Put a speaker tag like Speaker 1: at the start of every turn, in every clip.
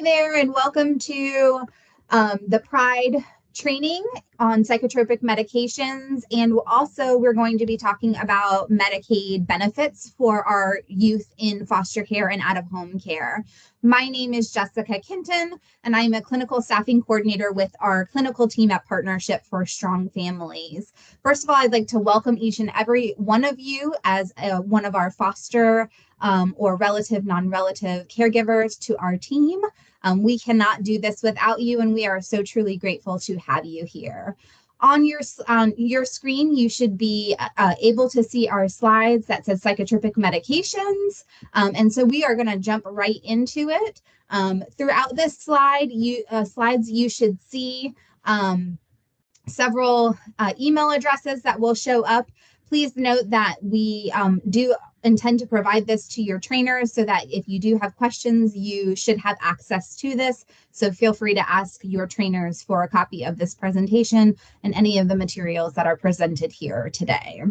Speaker 1: there, and welcome to the Pride training on psychotropic medications. And also, we're going to be talking about Medicaid benefits for our youth in foster care and out-of-home care. My name is Jessica Kinton, and I'm a clinical staffing coordinator with our clinical team at Partnership for Strong Families. First of all, I'd like to welcome each and every one of you as one of our foster or relative, non-relative caregivers to our team. We cannot do this without you, and we are so truly grateful to have you here. On your screen, you should be able to see our slides that says psychotropic medications. And so we are going to jump right into it. Throughout this slides, you should see several email addresses that will show up. Please note that we do intend to provide this to your trainers so that if you do have questions, you should have access to this. So feel free to ask your trainers for a copy of this presentation and any of the materials that are presented here today.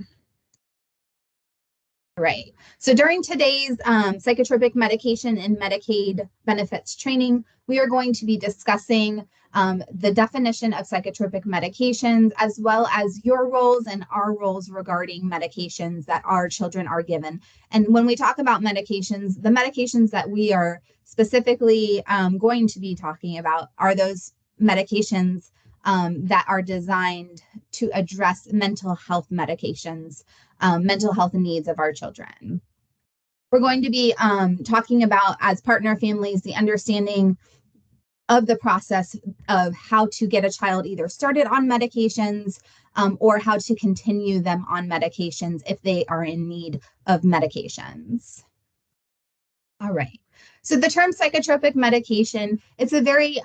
Speaker 1: All right. So during today's psychotropic medication and Medicaid benefits training, we are going to be discussing the definition of psychotropic medications, as well as your roles and our roles regarding medications that our children are given. And when we talk about medications, the medications that we are specifically going to be talking about are those medications that are designed to address mental health medications, mental health needs of our children. We're going to be talking about, as partner families, the understanding of the process of how to get a child either started on medications or how to continue them on medications if they are in need of medications. All right. So the term psychotropic medication, it's a very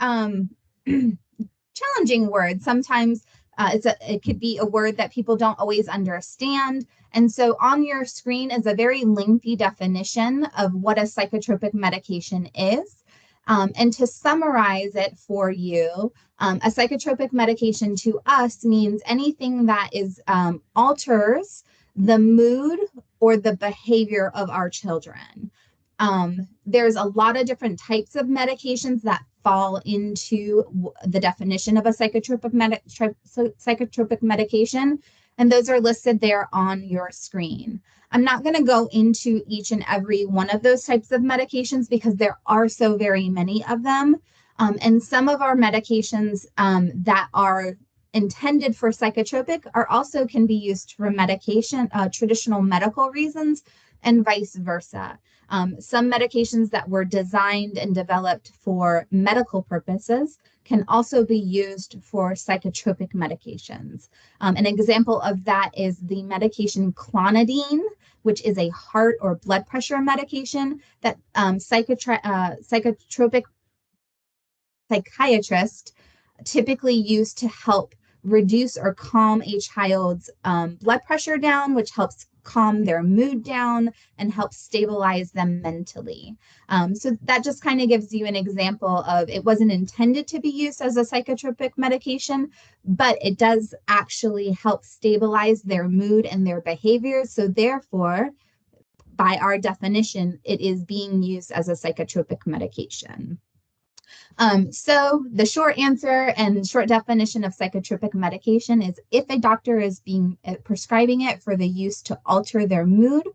Speaker 1: challenging word. Sometimes it could be a word that people don't always understand. And so on your screen is a very lengthy definition of what a psychotropic medication is. And to summarize it for you, a psychotropic medication to us means anything that is alters the mood or the behavior of our children. There's a lot of different types of medications that fall into the definition of a psychotropic medication, and those are listed there on your screen. I'm not going to go into each and every one of those types of medications because there are so very many of them. And some of our medications that are intended for psychotropic are also can be used for medication, traditional medical reasons, and vice versa. Some medications that were designed and developed for medical purposes can also be used for psychotropic medications. An example of that is the medication clonidine, which is a heart or blood pressure medication that psychotropic psychiatrists typically use to help reduce or calm a child's blood pressure down, which helps calm their mood down and help stabilize them mentally. So that just kind of gives you an example of it wasn't intended to be used as a psychotropic medication, but it does actually help stabilize their mood and their behaviors. So therefore, by our definition, it is being used as a psychotropic medication. So the short answer and short definition of psychotropic medication is if a doctor is prescribing it for the use to alter their mood,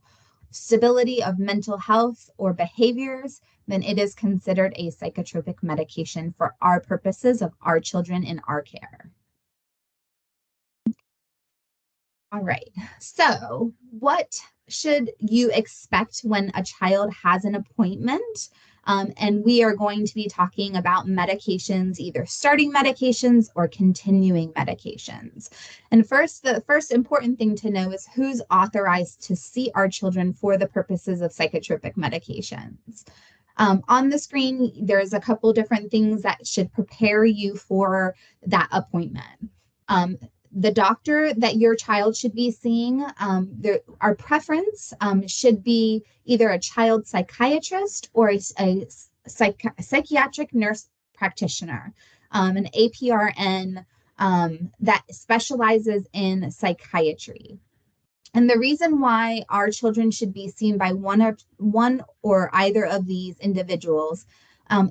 Speaker 1: stability of mental health, or behaviors, then it is considered a psychotropic medication for our purposes of our children in our care. All right, so what should you expect when a child has an appointment? And we are going to be talking about medications, either starting medications or continuing medications. And the first important thing to know is who's authorized to see our children for the purposes of psychotropic medications. On the screen, there's a couple different things that should prepare you for that appointment. The doctor that your child should be seeing, our preference should be either a child psychiatrist or a psychiatric nurse practitioner, an APRN that specializes in psychiatry. And the reason why our children should be seen by one or either of these individuals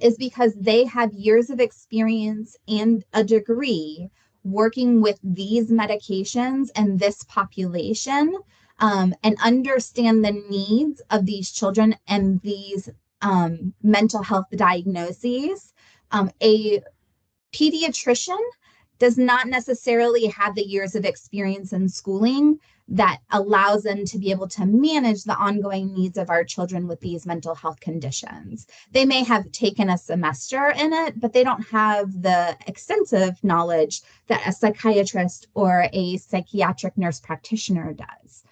Speaker 1: is because they have years of experience and a degree working with these medications and this population, and understand the needs of these children and these mental health diagnoses. A pediatrician does not necessarily have the years of experience in schooling that allows them to be able to manage the ongoing needs of our children with these mental health conditions. They may have taken a semester in it, but they don't have the extensive knowledge that a psychiatrist or a psychiatric nurse practitioner does.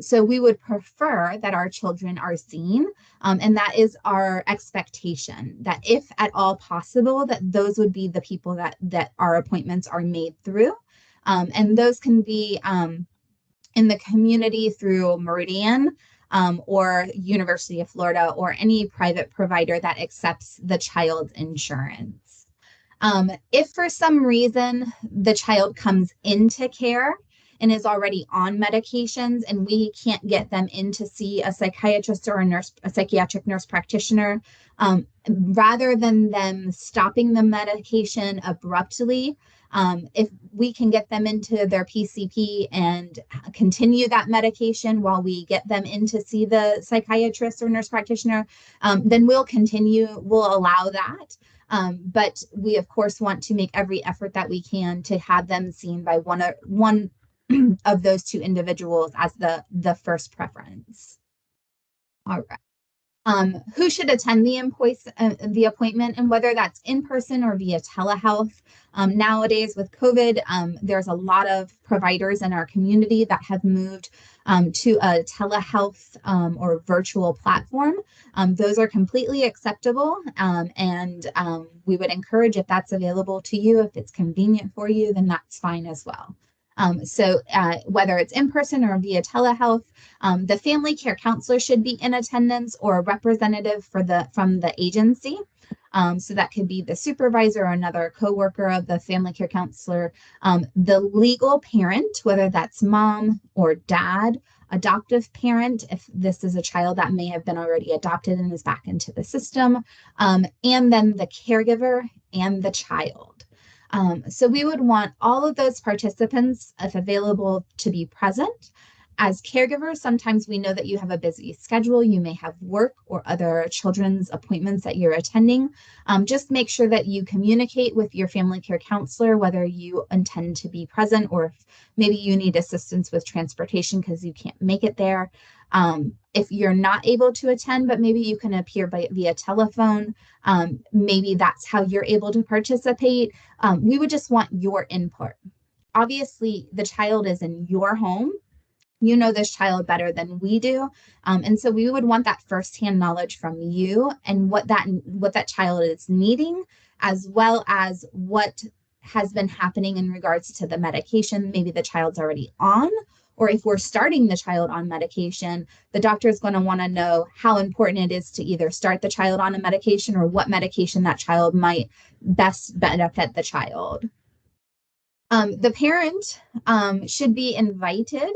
Speaker 1: So we would prefer that our children are seen, and that is our expectation, that if at all possible, that those would be the people that our appointments are made through. And those can be in the community through Meridian, or University of Florida, or any private provider that accepts the child's insurance. If for some reason the child comes into care and is already on medications and we can't get them in to see a psychiatrist or a psychiatric nurse practitioner, rather than them stopping the medication abruptly, if we can get them into their PCP and continue that medication while we get them in to see the psychiatrist or nurse practitioner, then we'll allow that. But we, of course, want to make every effort that we can to have them seen by one of those two individuals as the first preference. All right. Who should attend the appointment, and whether that's in person or via telehealth. Nowadays with COVID, there's a lot of providers in our community that have moved to a telehealth or virtual platform. Those are completely acceptable, and we would encourage, if that's available to you, if it's convenient for you, then that's fine as well. So whether it's in person or via telehealth, the family care counselor should be in attendance, or a representative from the agency. So that could be the supervisor or another coworker of the family care counselor. The legal parent, whether that's mom or dad, adoptive parent, if this is a child that may have been already adopted and is back into the system, and then the caregiver and the child. So we would want all of those participants, if available, to be present. As caregivers, sometimes we know that you have a busy schedule. You may have work or other children's appointments that you're attending. Just make sure that you communicate with your family care counselor whether you intend to be present, or if maybe you need assistance with transportation because you can't make it there. If you're not able to attend, but maybe you can appear via telephone, maybe that's how you're able to participate. We would just want your input. Obviously, the child is in your home. You know this child better than we do. And so we would want that firsthand knowledge from you and what that child is needing, as well as what has been happening in regards to the medication maybe the child's already on, or if we're starting the child on medication, the doctor is going to want to know how important it is to either start the child on a medication or what medication that child might best benefit the child. The parent should be invited.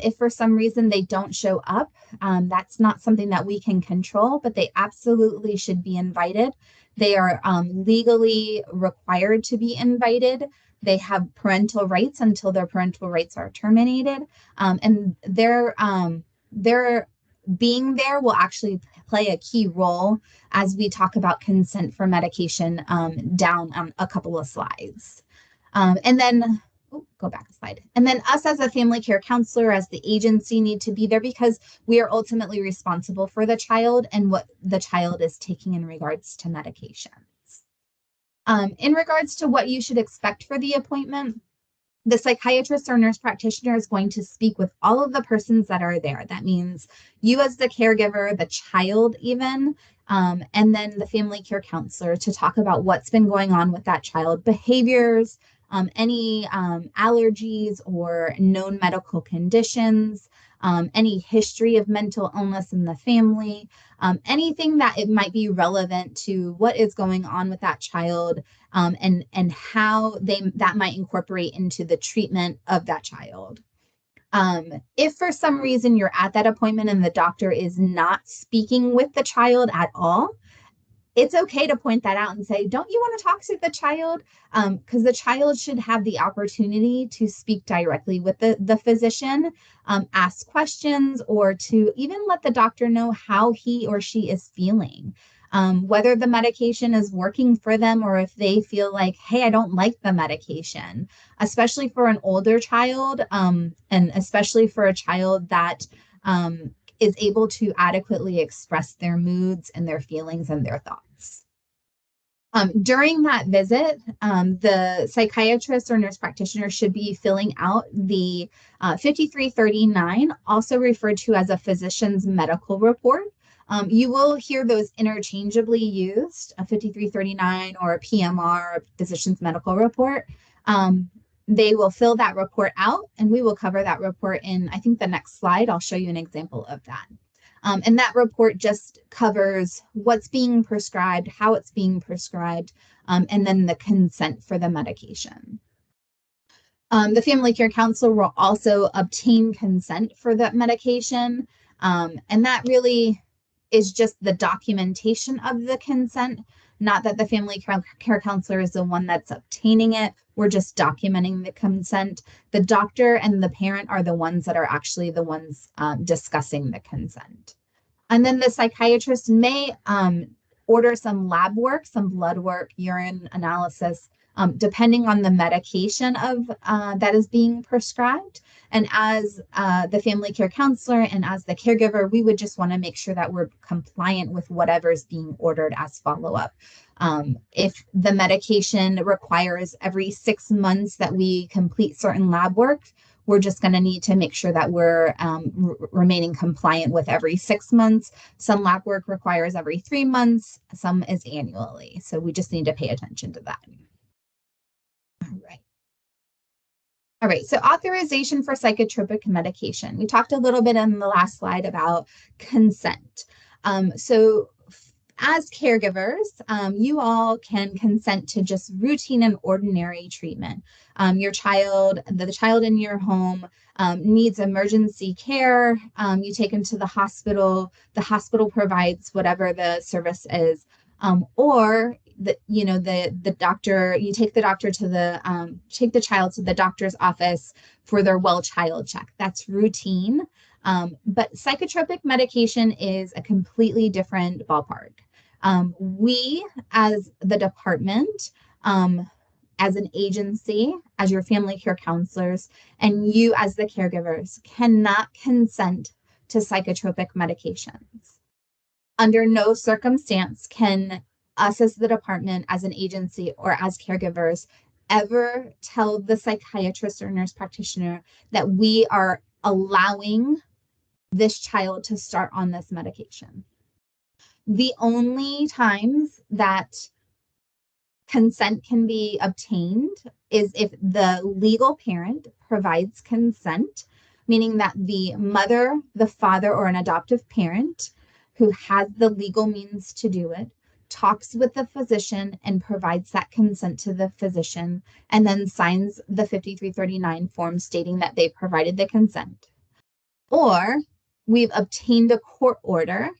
Speaker 1: If for some reason they don't show up, that's not something that we can control, but they absolutely should be invited. They are legally required to be invited. They have parental rights until their parental rights are terminated. And their being there will actually play a key role as we talk about consent for medication down on a couple of slides. And then go back a slide. And then us as a family care counselor, as the agency, need to be there because we are ultimately responsible for the child and what the child is taking in regards to medications. In regards to what you should expect for the appointment, the psychiatrist or nurse practitioner is going to speak with all of the persons that are there. That means you as the caregiver, the child even, and then the family care counselor to talk about what's been going on with that child, behaviors, any allergies or known medical conditions, any history of mental illness in the family, anything that it might be relevant to what is going on with that child, and how that might incorporate into the treatment of that child. If for some reason you're at that appointment and the doctor is not speaking with the child at all, it's okay to point that out and say, don't you want to talk to the child? Because the child should have the opportunity to speak directly with the physician, ask questions, or to even let the doctor know how he or she is feeling. Whether the medication is working for them or if they feel like, hey, I don't like the medication, especially for an older child, and especially for a child that is able to adequately express their moods and their feelings and their thoughts. During that visit, the psychiatrist or nurse practitioner should be filling out the 5339, also referred to as a physician's medical report. You will hear those interchangeably used, a 5339 or a PMR, physician's medical report. They will fill that report out, and we will cover that report in, I think, the next slide. I'll show you an example of that. And that report just covers what's being prescribed, how it's being prescribed, and then the consent for the medication. The family care counselor will also obtain consent for that medication, and that really is just the documentation of the consent, not that the family care counselor is the one that's obtaining it. We're just documenting the consent. The doctor and the parent are the ones that are actually the ones discussing the consent. And then the psychiatrist may order some lab work, some blood work, urine analysis, depending on the medication of that is being prescribed. And as the family care counselor and as the caregiver, we would just want to make sure that we're compliant with whatever is being ordered as follow-up. If the medication requires every 6 months that we complete certain lab work, we're just going to need to make sure that we're remaining compliant with every 6 months. Some lab work requires every 3 months, some is annually. So we just need to pay attention to that. All right, so authorization for psychotropic medication. We talked a little bit in the last slide about consent. So as caregivers, you all can consent to just routine and ordinary treatment. The child in your home needs emergency care. You take them to the hospital provides whatever the service is, or the doctor, you take the child to the doctor's office for their well child check. That's routine. But psychotropic medication is a completely different ballpark. We, as the department, as an agency, as your family care counselors, and you as the caregivers cannot consent to psychotropic medications. Under no circumstance can us as the department, as an agency, or as caregivers ever tell the psychiatrist or nurse practitioner that we are allowing this child to start on this medication. The only times that consent can be obtained is if the legal parent provides consent, meaning that the mother, the father, or an adoptive parent who has the legal means to do it talks with the physician and provides that consent to the physician and then signs the 5339 form stating that they provided the consent. Or we've obtained a court order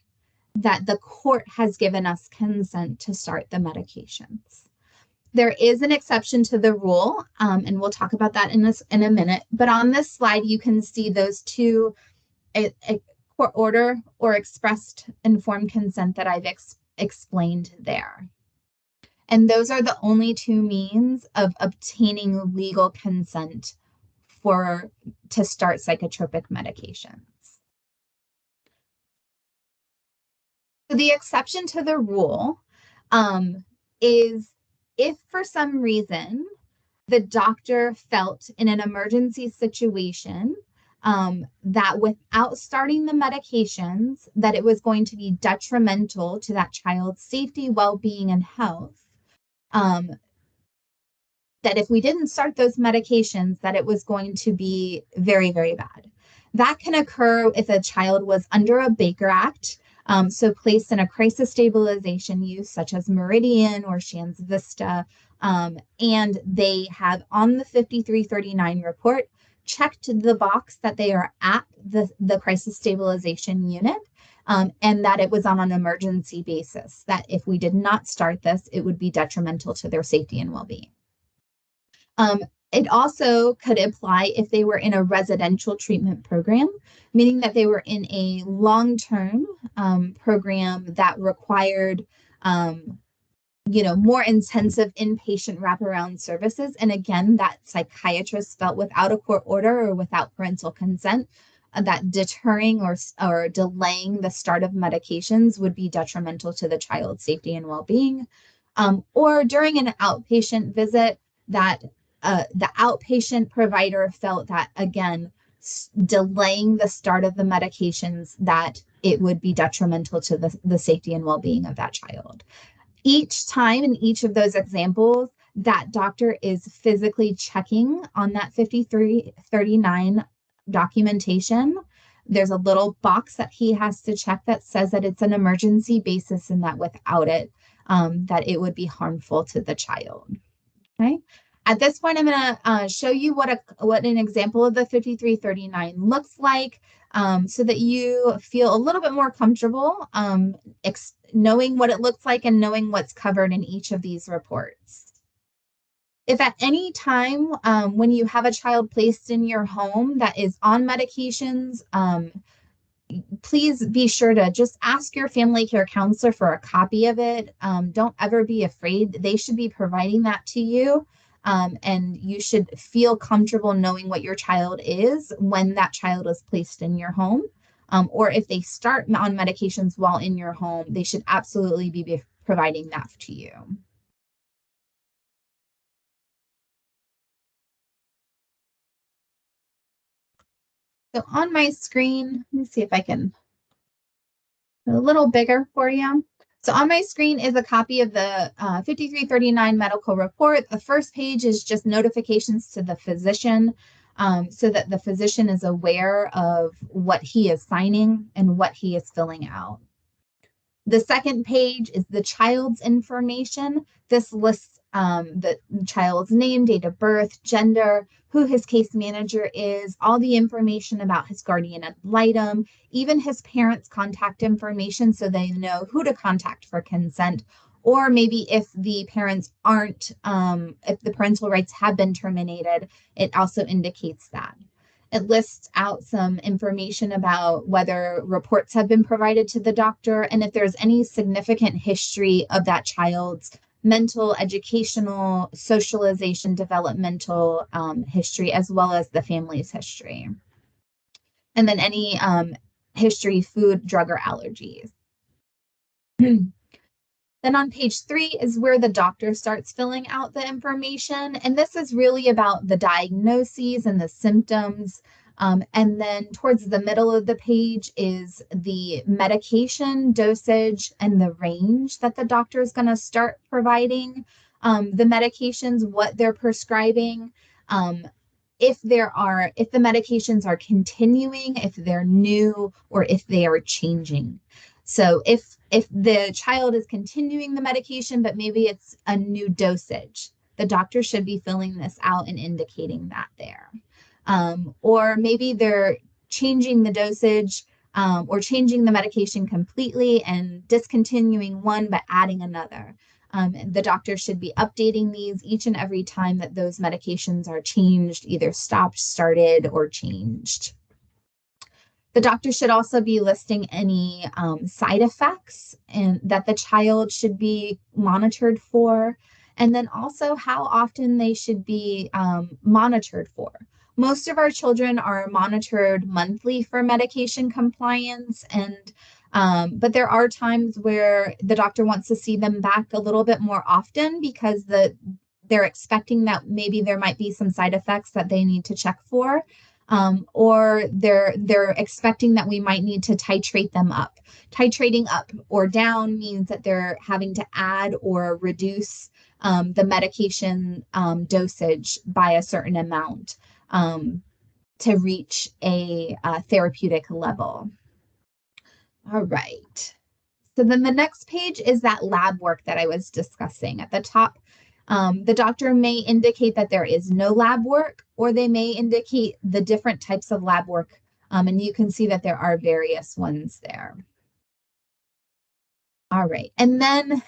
Speaker 1: that the court has given us consent to start the medications. There is an exception to the rule, and we'll talk about that in a minute. But on this slide, you can see those two, a court order or expressed informed consent that I've explained there. And those are the only two means of obtaining legal consent to start psychotropic medications. So the exception to the rule is if for some reason the doctor felt in an emergency situation that without starting the medications, that it was going to be detrimental to that child's safety, well-being, and health, that if we didn't start those medications, that it was going to be very, very bad. That can occur if a child was under a Baker Act, so placed in a crisis stabilization use such as Meridian or Shands Vista, and they have on the 5339 report checked the box that they are at the crisis stabilization unit, and that it was on an emergency basis, that if we did not start this, it would be detrimental to their safety and well-being. It also could apply if they were in a residential treatment program, meaning that they were in a long-term program that required more intensive inpatient wraparound services. And again, that psychiatrist felt without a court order or without parental consent, that deterring or delaying the start of medications would be detrimental to the child's safety and well-being. Or during an outpatient visit, that the outpatient provider felt that, again, delaying the start of the medications, that it would be detrimental to the safety and well-being of that child. Each time in each of those examples, that doctor is physically checking on that 5339 documentation. There's a little box that he has to check that says that it's an emergency basis and that without it, that it would be harmful to the child. Okay. At this point, I'm going to show you what an example of the 5339 looks like, so that you feel a little bit more comfortable knowing what it looks like and knowing what's covered in each of these reports. If at any time when you have a child placed in your home that is on medications, please be sure to just ask your family care counselor for a copy of it. Don't ever be afraid. They should be providing that to you. And you should feel comfortable knowing what your child is when that child is placed in your home. Or if they start on medications while in your home, they should absolutely be providing that to you. So on my screen, let me see if I can a little bigger for you. So on my screen is a copy of the 5339 medical report. The first page is just notifications to the physician, so that the physician is aware of what he is signing and what he is filling out. The second page is the child's information. This lists the child's name, date of birth, gender, who his case manager is, all the information about his guardian ad litem, even his parents' contact information so they know who to contact for consent, or maybe if the parents aren't, if the parental rights have been terminated, it also indicates that. It lists out some information about whether reports have been provided to the doctor and if there's any significant history of that child's mental, educational, socialization, developmental history, as well as the family's history. And then any history, food, drug, or allergies. Then on page 3 is where the doctor starts filling out the information. And this is really about the diagnoses and the symptoms. And then towards the middle of the page is the medication dosage and the range that the doctor is going to start providing the medications, what they're prescribing. If the medications are continuing, if they're new, or if they are changing. So if the child is continuing the medication, but maybe it's a new dosage, the doctor should be filling this out and indicating that there. Or maybe they're changing the dosage or changing the medication completely and discontinuing one, but adding another. The doctor should be updating these each and every time that those medications are changed, either stopped, started, or changed. The doctor should also be listing any side effects and that the child should be monitored for, and then also how often they should be monitored for. Most of our children are monitored monthly for medication compliance, and but there are times where the doctor wants to see them back a little bit more often because they're expecting that maybe there might be some side effects that they need to check for. Or they're expecting that we might need to titrate them up. Titrating up or down means that they're having to add or reduce the medication dosage by a certain amount to reach a therapeutic level. All right. So then the next page is that lab work that I was discussing. At the top, the doctor may indicate that there is no lab work, or they may indicate the different types of lab work. And you can see that there are various ones there. All right. And then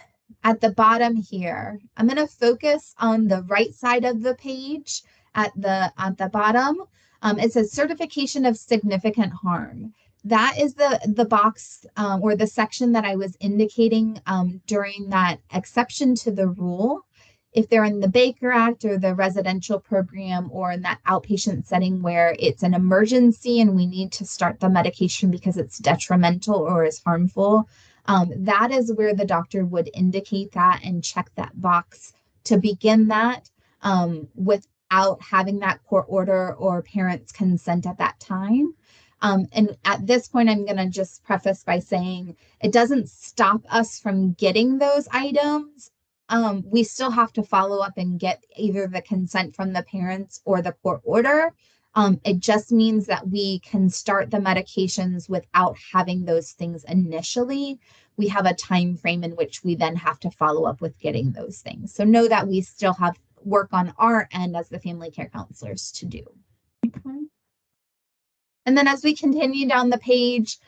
Speaker 1: at the bottom here, I'm going to focus on the right side of the page at the bottom. It says certification of significant harm. That is the box or the section that I was indicating during that exception to the rule. If they're in the Baker Act or the residential program or in that outpatient setting where it's an emergency and we need to start the medication because it's detrimental or is harmful, that is where the doctor would indicate that and check that box to begin that without having that court order or parents' consent at that time. And at this point, I'm going to just preface by saying it doesn't stop us from getting those items. We still have to follow up and get either the consent from the parents or the court order. It just means that we can start the medications without having those things initially. We have a time frame in which we then have to follow up with getting those things. So know that we still have work on our end as the family care counselors to do. Okay. And then as we continue down the page,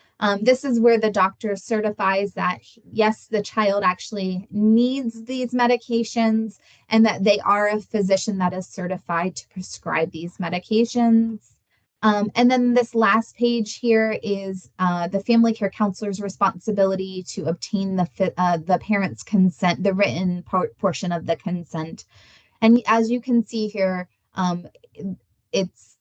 Speaker 1: this is where the doctor certifies that, yes, the child actually needs these medications and that they are a physician that is certified to prescribe these medications. And then this last page here is the family care counselor's responsibility to obtain the parent's consent, the written portion of the consent. And as you can see here, it's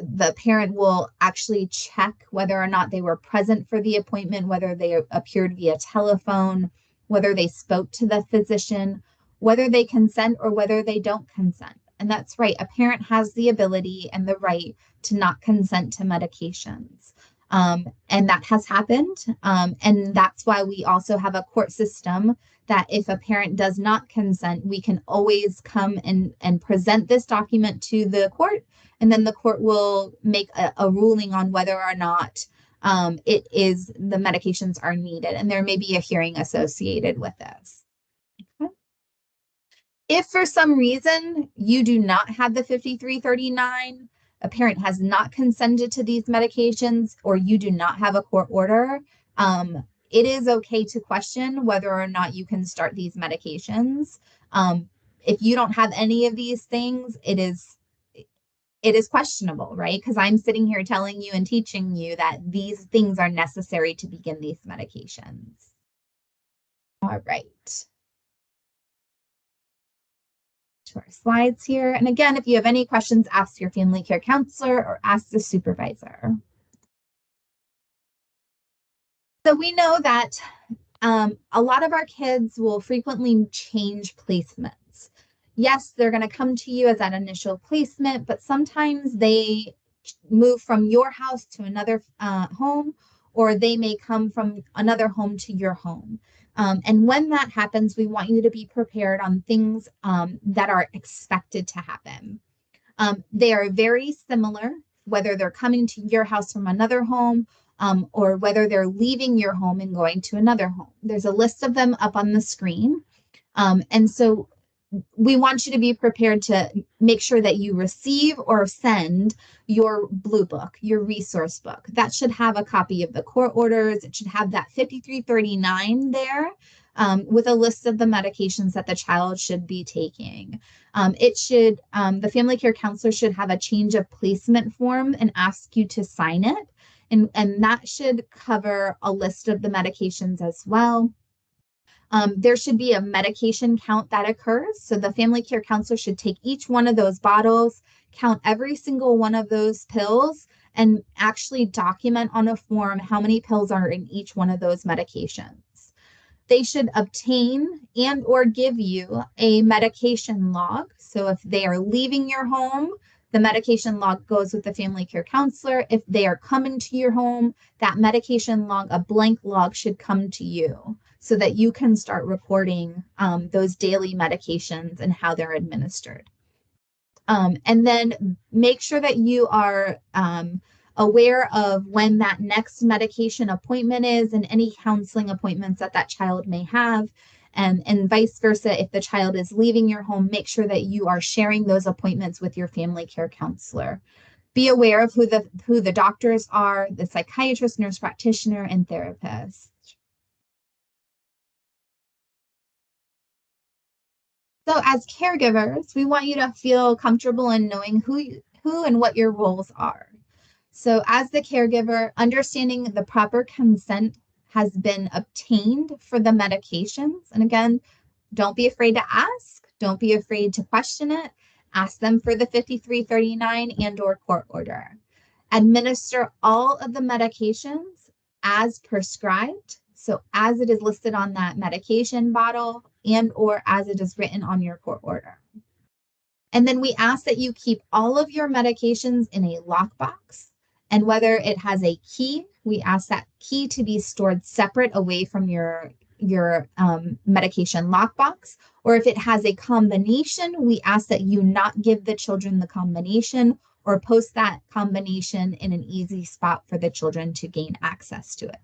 Speaker 1: the parent will actually check whether or not they were present for the appointment, whether they appeared via telephone, whether they spoke to the physician, whether they consent or whether they don't consent. And that's right. A parent has the ability and the right to not consent to medications. And that has happened. And that's why we also have a court system that if a parent does not consent, we can always come and present this document to the court. And then the court will make a ruling on whether or not the medications are needed. And there may be a hearing associated with this. Okay. If for some reason you do not have the 5339, a parent has not consented to these medications, or you do not have a court order, it is okay to question whether or not you can start these medications. If you don't have any of these things, it is questionable, right? Because I'm sitting here telling you and teaching you that these things are necessary to begin these medications. All right. To our slides here. And again, if you have any questions, ask your family care counselor or ask the supervisor. So we know that a lot of our kids will frequently change placements. Yes, they're going to come to you as that initial placement, but sometimes they move from your house to another home, or they may come from another home to your home. And when that happens, we want you to be prepared on things that are expected to happen. They are very similar, whether they're coming to your house from another home or whether they're leaving your home and going to another home. There's a list of them up on the screen. And so we want you to be prepared to make sure that you receive or send your blue book, your resource book. That should have a copy of the court orders. It should have that 5339 there with a list of the medications that the child should be taking. The family care counselor should have a change of placement form and ask you to sign it. And that should cover a list of the medications as well. There should be a medication count that occurs. So the family care counselor should take each one of those bottles, count every single one of those pills, and actually document on a form how many pills are in each one of those medications. They should obtain and or give you a medication log. So if they are leaving your home, the medication log goes with the family care counselor. If they are coming to your home, that medication log, a blank log, should come to you so that you can start recording those daily medications and how they're administered. And then make sure that you are aware of when that next medication appointment is and any counseling appointments that child may have. And vice versa, if the child is leaving your home, make sure that you are sharing those appointments with your family care counselor. Be aware of who the doctors are, the psychiatrist, nurse practitioner, and therapist. So as caregivers, we want you to feel comfortable in knowing who and what your roles are. So as the caregiver, understanding the proper consent has been obtained for the medications. And again, don't be afraid to ask. Don't be afraid to question it. Ask them for the 5339 and or court order. Administer all of the medications as prescribed. So as it is listed on that medication bottle and or as it is written on your court order. And then we ask that you keep all of your medications in a lockbox. And whether it has a key, we ask that key to be stored separate away from your medication lockbox. Or if it has a combination, we ask that you not give the children the combination or post that combination in an easy spot for the children to gain access to it.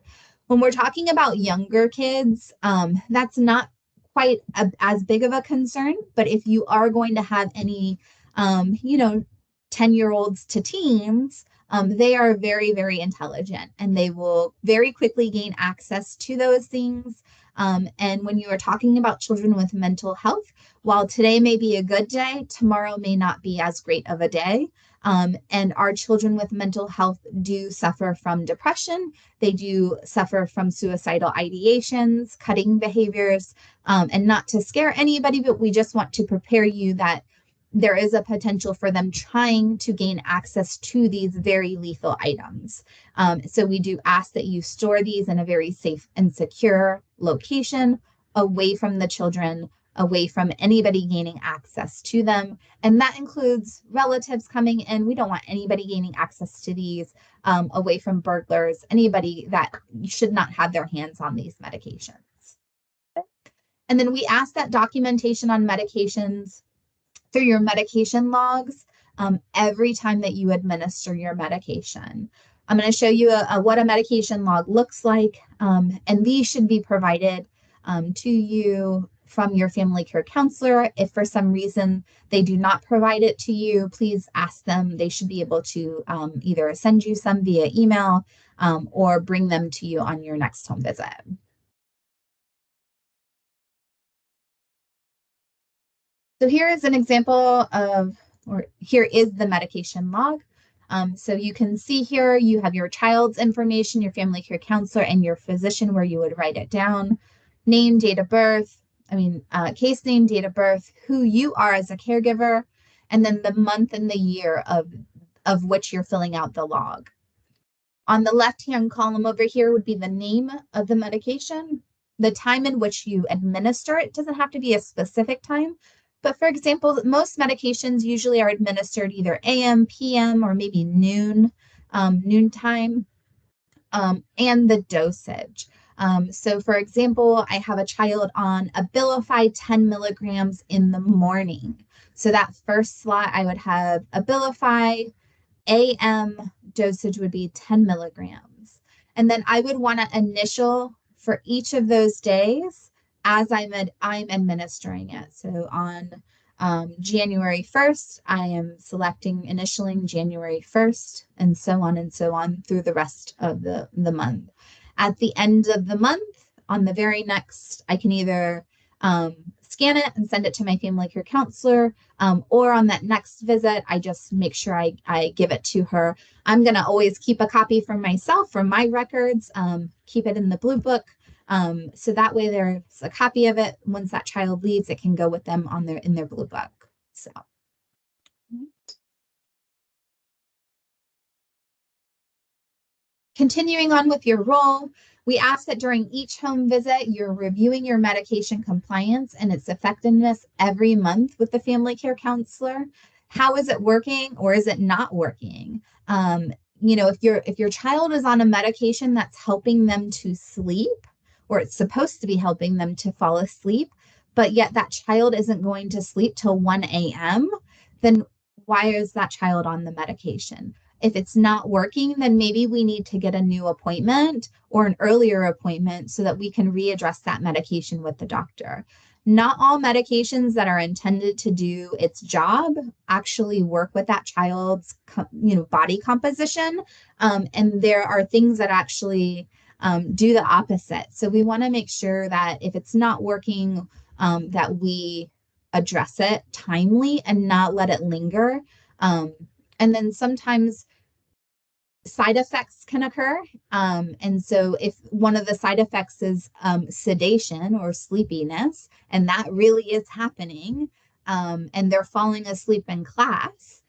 Speaker 1: When we're talking about younger kids, that's not quite as big of a concern, but if you are going to have any, 10-year-olds to teens, they are very, very intelligent and they will very quickly gain access to those things. And when you are talking about children with mental health, while today may be a good day, tomorrow may not be as great of a day. And our children with mental health do suffer from depression. They do suffer from suicidal ideations, cutting behaviors, and not to scare anybody, but we just want to prepare you that there is a potential for them trying to gain access to these very lethal items. So we do ask that you store these in a very safe and secure location, away from the children, away from anybody gaining access to them. And that includes relatives coming in. We don't want anybody gaining access to these, away from burglars, anybody that should not have their hands on these medications. And then we ask that documentation on medications through your medication logs every time that you administer your medication. I'm going to show you what a medication log looks like, and these should be provided to you from your family care counselor. If for some reason they do not provide it to you, please ask them. They should be able to either send you some via email or bring them to you on your next home visit. So here is an example of, or here is the medication log. So you can see here, you have your child's information, your family care counselor, and your physician where you would write it down. Name, date of birth, case name, date of birth, who you are as a caregiver, and then the month and the year of which you're filling out the log. On the left-hand column over here would be the name of the medication, the time in which you administer it. It doesn't have to be a specific time, but for example, most medications usually are administered either AM, PM, or maybe noontime, and the dosage. So for example, I have a child on Abilify 10 milligrams in the morning. So that first slot, I would have Abilify AM dosage would be 10 milligrams. And then I would want to initial for each of those days as I'm administering it. So on January 1st, I am selecting initialing January 1st, and so on through the rest of the month. At the end of the month, on the very next, I can either scan it and send it to my family care counselor, or on that next visit, I just make sure I give it to her. I'm going to always keep a copy for myself, for my records, keep it in the blue book. So that way there's a copy of it. Once that child leaves, it can go with them in their blue book. So. Continuing on with your role, we ask that during each home visit, you're reviewing your medication compliance and its effectiveness every month with the family care counselor. How is it working or is it not working? If your child is on a medication that's helping them to sleep, or it's supposed to be helping them to fall asleep, but yet that child isn't going to sleep till 1 a.m., then why is that child on the medication? If it's not working, then maybe we need to get a new appointment or an earlier appointment so that we can readdress that medication with the doctor. Not all medications that are intended to do its job actually work with that child's body composition. And there are things that actually do the opposite. So we want to make sure that if it's not working, that we address it timely and not let it linger. And then sometimes side effects can occur. And so if one of the side effects is sedation or sleepiness, and that really is happening, and they're falling asleep in class,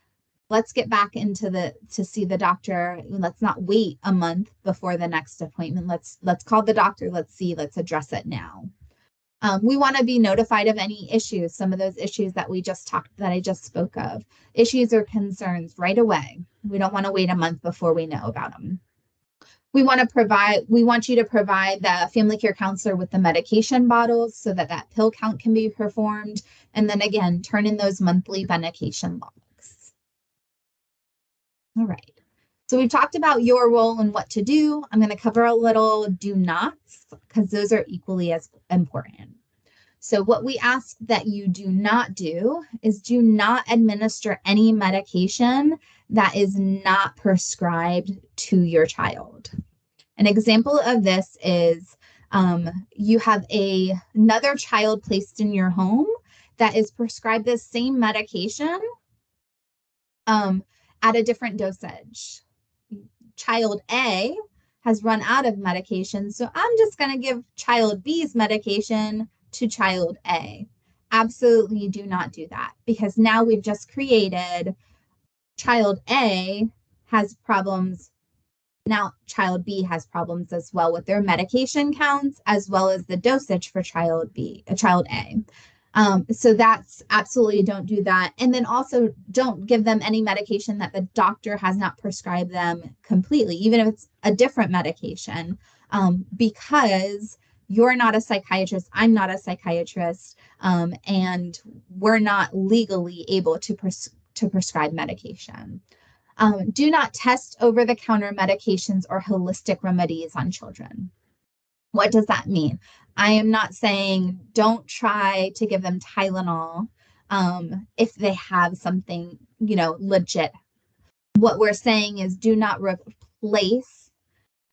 Speaker 1: let's get back to see the doctor. Let's not wait a month before the next appointment. Let's call the doctor. Let's address it now. We want to be notified of any issues, some of those issues that I just spoke of, issues or concerns right away. We don't want to wait a month before we know about them. We want you to provide the family care counselor with the medication bottles so that pill count can be performed. And then again, turn in those monthly medication logs. All right. So we've talked about your role and what to do. I'm going to cover a little do nots because those are equally as important. So what we ask that you do not do is do not administer any medication that is not prescribed to your child. An example of this is you have another child placed in your home that is prescribed the same medication at a different dosage. Child A has run out of medication, so I'm just going to give child B's medication to child A. Absolutely do not do that, because now we've just created child A has problems. Now child B has problems as well with their medication counts, as well as the dosage for child A. So that's absolutely don't do that. And then also don't give them any medication that the doctor has not prescribed them completely, even if it's a different medication, because you're not a psychiatrist, I'm not a psychiatrist, and we're not legally able to prescribe medication. Do not test over-the-counter medications or holistic remedies on children. What does that mean? I am not saying don't try to give them Tylenol if they have something, legit. What we're saying is do not replace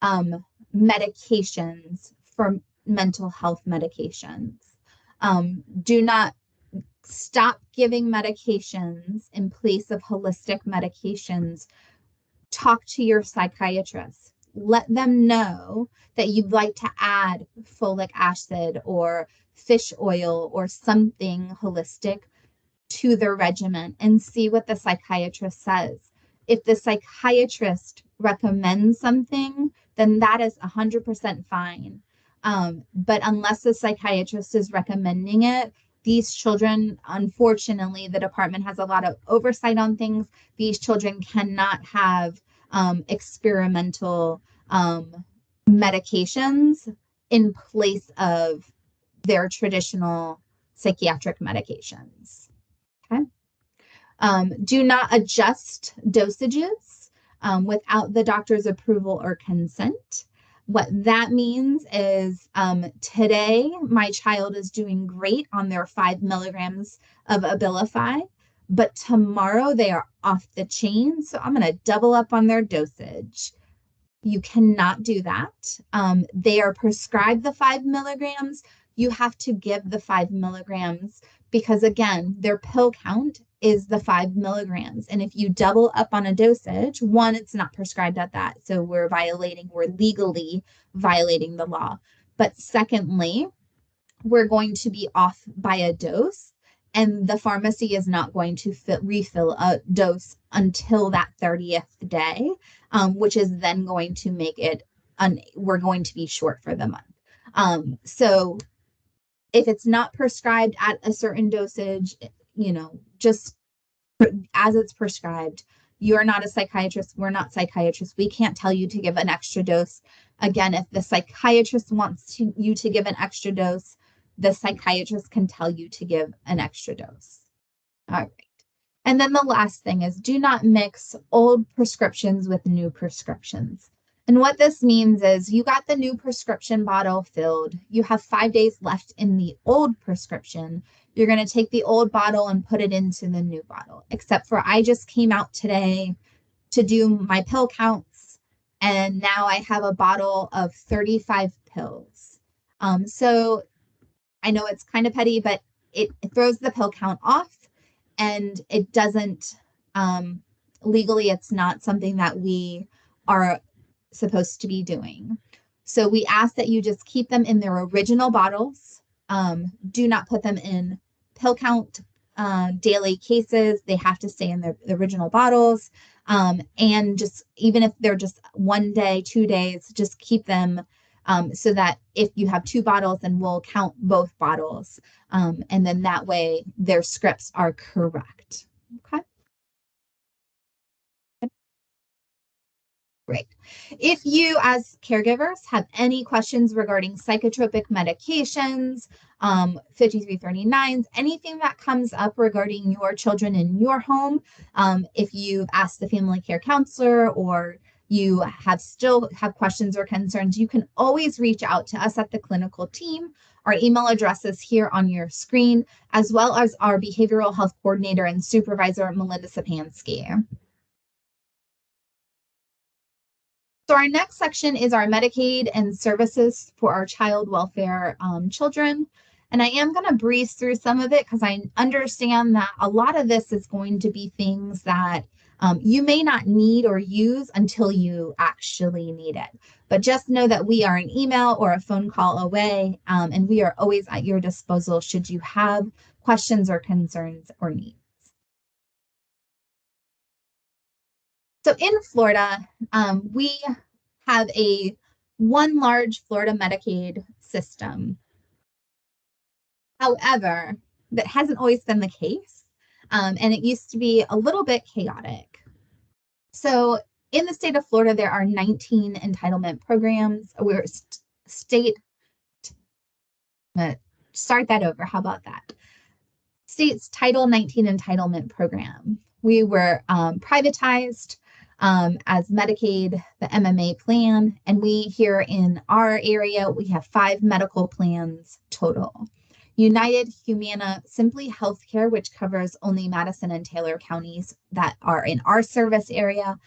Speaker 1: medications for mental health medications. Do not stop giving medications in place of holistic medications. Talk to your psychiatrist. Let them know that you'd like to add folic acid or fish oil or something holistic to their regimen and see what the psychiatrist says. If the psychiatrist recommends something, then that is 100% fine. But unless the psychiatrist is recommending it, these children, unfortunately, the department has a lot of oversight on things. These children cannot have experimental medications in place of their traditional psychiatric medications. Okay. Do not adjust dosages without the doctor's approval or consent. What that means is today my child is doing great on their 5 milligrams of Abilify, but tomorrow they are off the chain, so I'm going to double up on their dosage. You cannot do that. They are prescribed the 5 milligrams. You have to give the 5 milligrams because, again, their pill count is the 5 milligrams. And if you double up on a dosage, one, it's not prescribed at that. So we're legally violating the law. But secondly, we're going to be off by a dose, and the pharmacy is not going to refill a dose until that 30th day, which is then going to make it, we're going to be short for the month. So if it's not prescribed at a certain dosage, just as it's prescribed. You're not a psychiatrist. We're not psychiatrists. We can't tell you to give an extra dose. Again, if the psychiatrist wants you to give an extra dose, the psychiatrist can tell you to give an extra dose. All right. And then the last thing is do not mix old prescriptions with new prescriptions. And what this means is you got the new prescription bottle filled. You have 5 days left in the old prescription. You're going to take the old bottle and put it into the new bottle, except for I just came out today to do my pill counts, and now I have a bottle of 35 pills. So I know it's kind of petty, but it throws the pill count off, and it doesn't, legally, it's not something that we are supposed to be doing. So we ask that you just keep them in their original bottles. Do not put them in pill count daily cases. They have to stay in the original bottles. And just even if they're just 1 day, 2 days, just keep them so that if you have 2 bottles, then we'll count both bottles. And then that way their scripts are correct. Okay. Great. If you, as caregivers, have any questions regarding psychotropic medications, 5339s, anything that comes up regarding your children in your home, if you've asked the family care counselor or you still have questions or concerns, you can always reach out to us at the clinical team. Our email address is here on your screen, as well as our behavioral health coordinator and supervisor, Melinda Sapansky. So our next section is our Medicaid and services for our child welfare children. And I am going to breeze through some of it because I understand that a lot of this is going to be things that you may not need or use until you actually need it. But just know that we are an email or a phone call away, and we are always at your disposal should you have questions or concerns or needs. So in Florida, we have one large Florida Medicaid system. However, that hasn't always been the case, and it used to be a little bit chaotic. So in the state of Florida, there are 19 entitlement programs. We're start that over. How about that? State's Title 19 entitlement program. We were privatized as Medicaid, the MMA plan, and we here in our area, we have 5 medical plans total. United Humana Simply Healthcare, which covers only Madison and Taylor counties that are in our service area.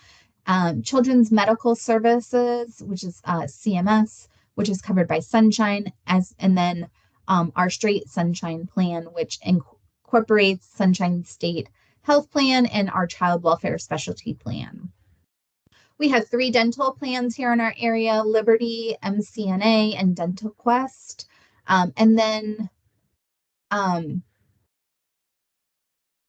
Speaker 1: Children's Medical Services, which is CMS, which is covered by Sunshine, and then our Straight Sunshine plan, which incorporates Sunshine State Health Plan and our Child Welfare Specialty Plan. We have 3 dental plans here in our area: Liberty, MCNA, and Dental Quest. And then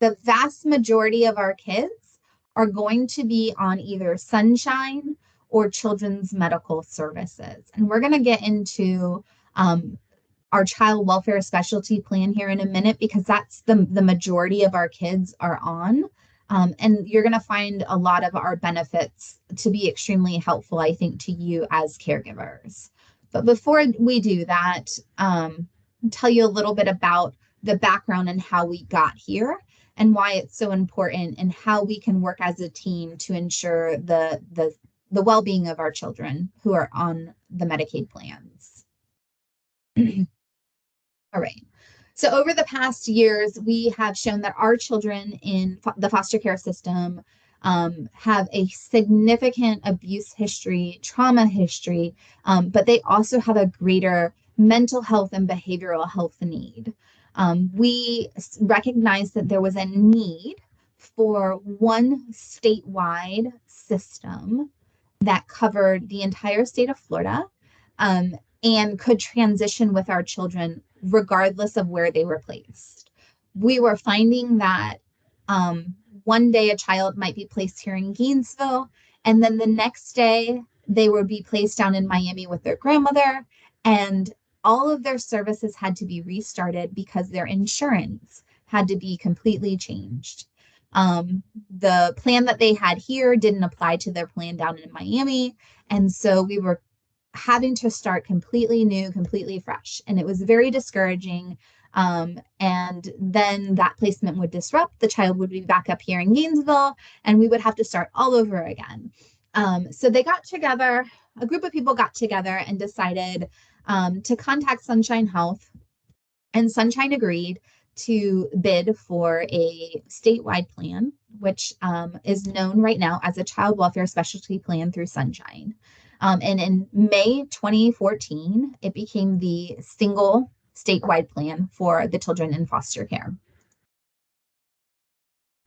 Speaker 1: the vast majority of our kids are going to be on either Sunshine or Children's Medical Services. And we're going to get into our Child Welfare Specialty Plan here in a minute, because that's the majority of our kids are on. And you're going to find a lot of our benefits to be extremely helpful, I think, to you as caregivers. But before we do that, I'll tell you a little bit about the background and how we got here and why it's so important and how we can work as a team to ensure the well-being of our children who are on the Medicaid plans. All right. So over the past years, we have shown that our children in the foster care system have a significant abuse history, trauma history, but they also have a greater mental health and behavioral health need. We recognized that there was a need for one statewide system that covered the entire state of Florida and could transition with our children regardless of where they were placed. We were finding that one day a child might be placed here in Gainesville, and then the next day they would be placed down in Miami with their grandmother, and all of their services had to be restarted because their insurance had to be completely changed. The plan that they had here didn't apply to their plan down in Miami, and so we were having to start completely new, completely fresh. And it was very discouraging. And then that placement would disrupt. The child would be back up here in Gainesville, and we would have to start all over again. So they got together, a group of people got together and decided to contact Sunshine Health. And Sunshine agreed to bid for a statewide plan, which is known right now as a Child Welfare Specialty Plan through Sunshine. And in May 2014, it became the single statewide plan for the children in foster care.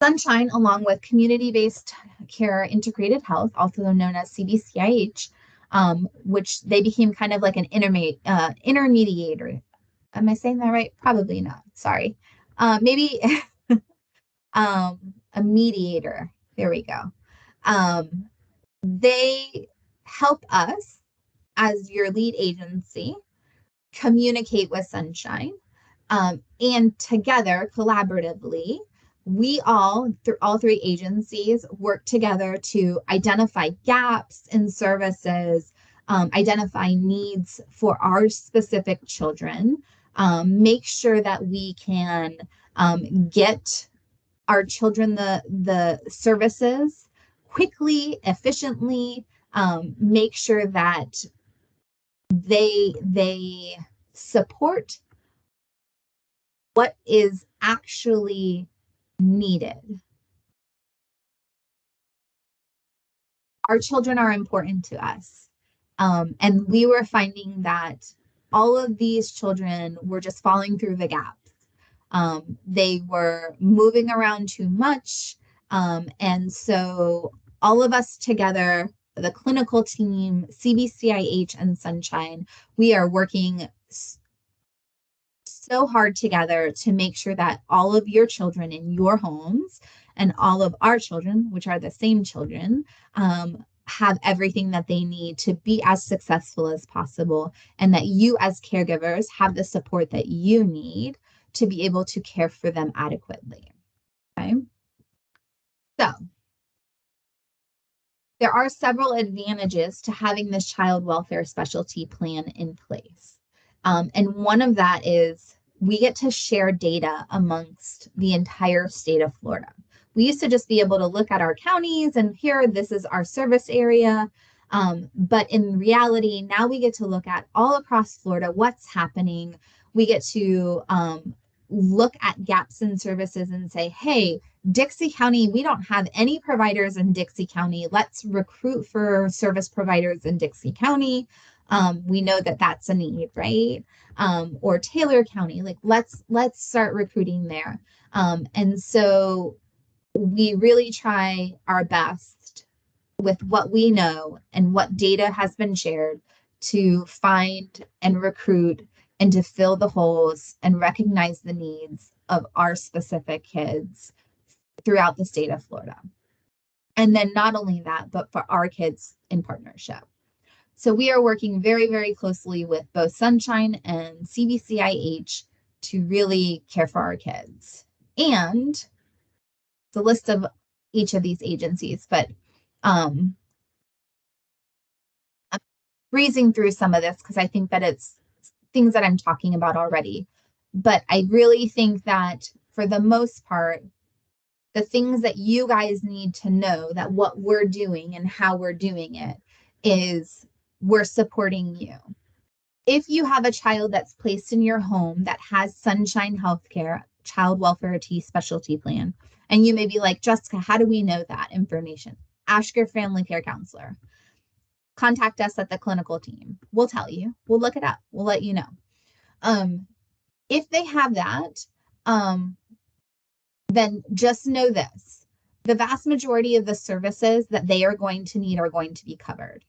Speaker 1: Sunshine, along with community-based care integrated health, also known as CBCIH, which they became kind of like an intermediator. Am I saying that right? Probably not. Sorry. Maybe a mediator. There we go. They help us as your lead agency communicate with Sunshine, and together collaboratively, we all three agencies work together to identify gaps in services, identify needs for our specific children, make sure that we can get our children the services quickly, efficiently, make sure that they support what is actually needed. Our children are important to us. And we were finding that all of these children were just falling through the gaps. They were moving around too much. And so all of us together, the clinical team, CBCIH and Sunshine, we are working so hard together to make sure that all of your children in your homes and all of our children, which are the same children, have everything that they need to be as successful as possible, and that you as caregivers have the support that you need to be able to care for them adequately. Okay. So there are several advantages to having this child welfare specialty plan in place. And one of that is we get to share data amongst the entire state of Florida. We used to just be able to look at our counties and here, this is our service area. But in reality, now we get to look at all across Florida, what's happening. We get to look at gaps in services and say, hey, Dixie County, we don't have any providers in Dixie County. Let's recruit for service providers in Dixie County. We know that that's a need, right? Or Taylor County, like let's start recruiting there. And so we really try our best with what we know and what data has been shared to find and recruit and to fill the holes and recognize the needs of our specific kids throughout the state of Florida. And then not only that, but for our kids in partnership. So we are working very, very closely with both Sunshine and CBCIH to really care for our kids. And the list of each of these agencies, but I'm breezing through some of this because I think that it's things that I'm talking about already. But I really think that for the most part, the things that you guys need to know that what we're doing and how we're doing it is we're supporting you. If you have a child that's placed in your home that has Sunshine Healthcare, Child Welfare T specialty plan, and you may be like, Jessica, how do we know that information? Ask your family care counselor. Contact us at the clinical team. We'll tell you. We'll look it up. We'll let you know. If they have that, then just know this. The vast majority of the services that they are going to need are going to be covered.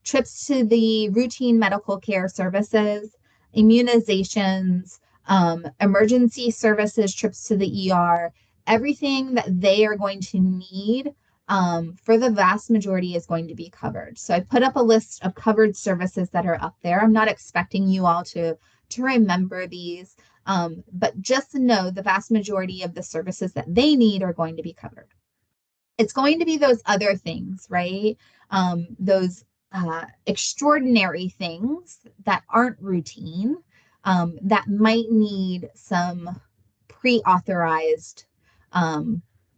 Speaker 1: Trips to the routine medical care services, immunizations, emergency services, trips to the ER, everything that they are going to need for the vast majority is going to be covered. So I put up a list of covered services that are up there. I'm not expecting you all to remember these, but just know the vast majority of the services that they need are going to be covered. It's going to be those other things, right? Those extraordinary things that aren't routine, that might need some pre-authorized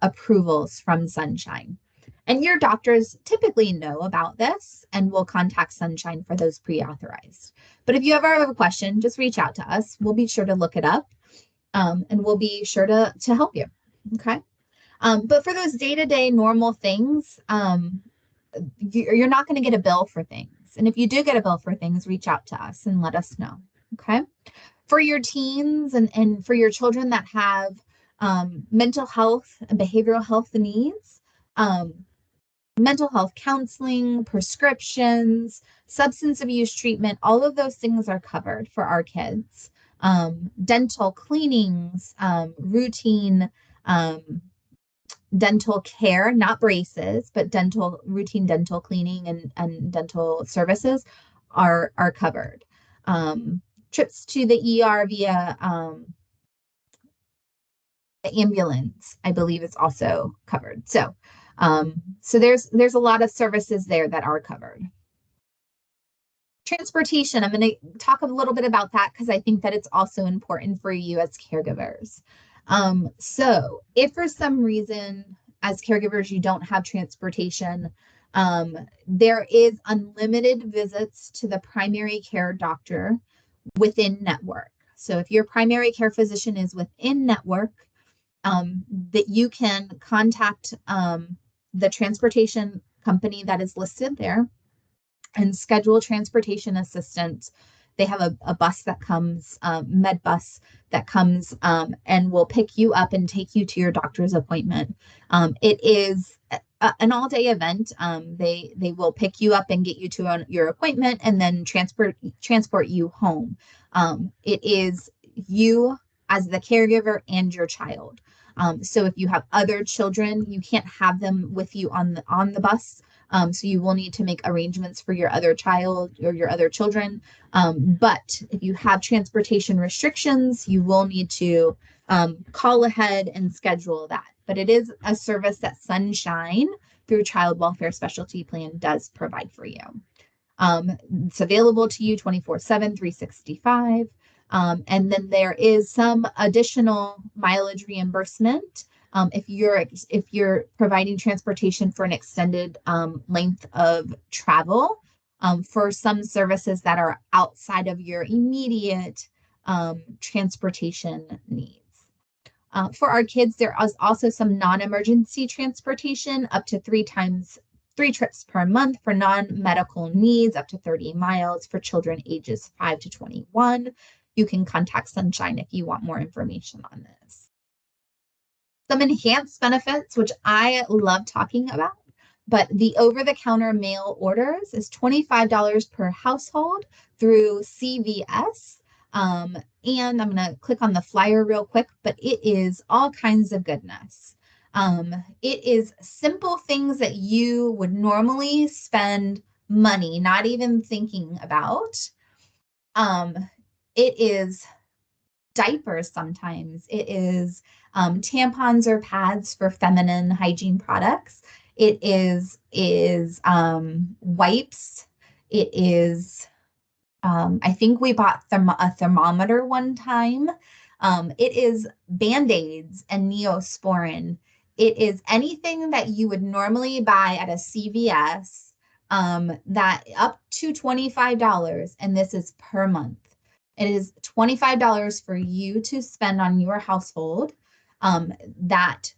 Speaker 1: approvals from Sunshine. And your doctors typically know about this and will contact Sunshine for those pre-authorized. But if you ever have a question, just reach out to us. We'll be sure to look it up, and we'll be sure to help you. Okay. But for those day-to-day normal things, you're not going to get a bill for things. And if you do get a bill for things, reach out to us and let us know. Okay. For your teens and for your children that have mental health and behavioral health needs, um, mental health counseling, prescriptions, substance abuse treatment, all of those things are covered for our kids. Dental cleanings, routine dental care, not braces, but routine dental cleaning and dental services are covered. Trips to the ER via the ambulance, I believe, is also covered. So there's a lot of services there that are covered. Transportation, I'm going to talk a little bit about that because I think that it's also important for you as caregivers. So if for some reason as caregivers you don't have transportation, there is unlimited visits to the primary care doctor within network. So if your primary care physician is within network, that you can contact the transportation company that is listed there and schedule transportation assistance. They have a bus that comes, med bus that comes and will pick you up and take you to your doctor's appointment. It is an all-day event. They will pick you up and get you to your appointment and then transport you home. It is you as the caregiver and your child. So if you have other children, you can't have them with you on the bus. So you will need to make arrangements for your other child or your other children. But if you have transportation restrictions, you will need to call ahead and schedule that. But it is a service that Sunshine through Child Welfare Specialty Plan does provide for you. It's available to you 24/7, 365. And then there is some additional mileage reimbursement if you're providing transportation for an extended length of travel for some services that are outside of your immediate transportation needs. For our kids, there is also some non-emergency transportation up to 3 trips per month for non-medical needs, up to 30 miles for children ages 5 to 21. You can contact Sunshine if you want more information on this. Some enhanced benefits, which I love talking about, but the over-the-counter mail orders is $25 per household through CVS. And I'm going to click on the flyer real quick, but it is all kinds of goodness. It is simple things that you would normally spend money, not even thinking about. It is diapers sometimes. It is tampons or pads for feminine hygiene products. It is wipes. It is, I think we bought a thermometer one time. It is Band-Aids and Neosporin. It is anything that you would normally buy at a CVS that up to $25, and this is per month. It is $25 for you to spend on your household that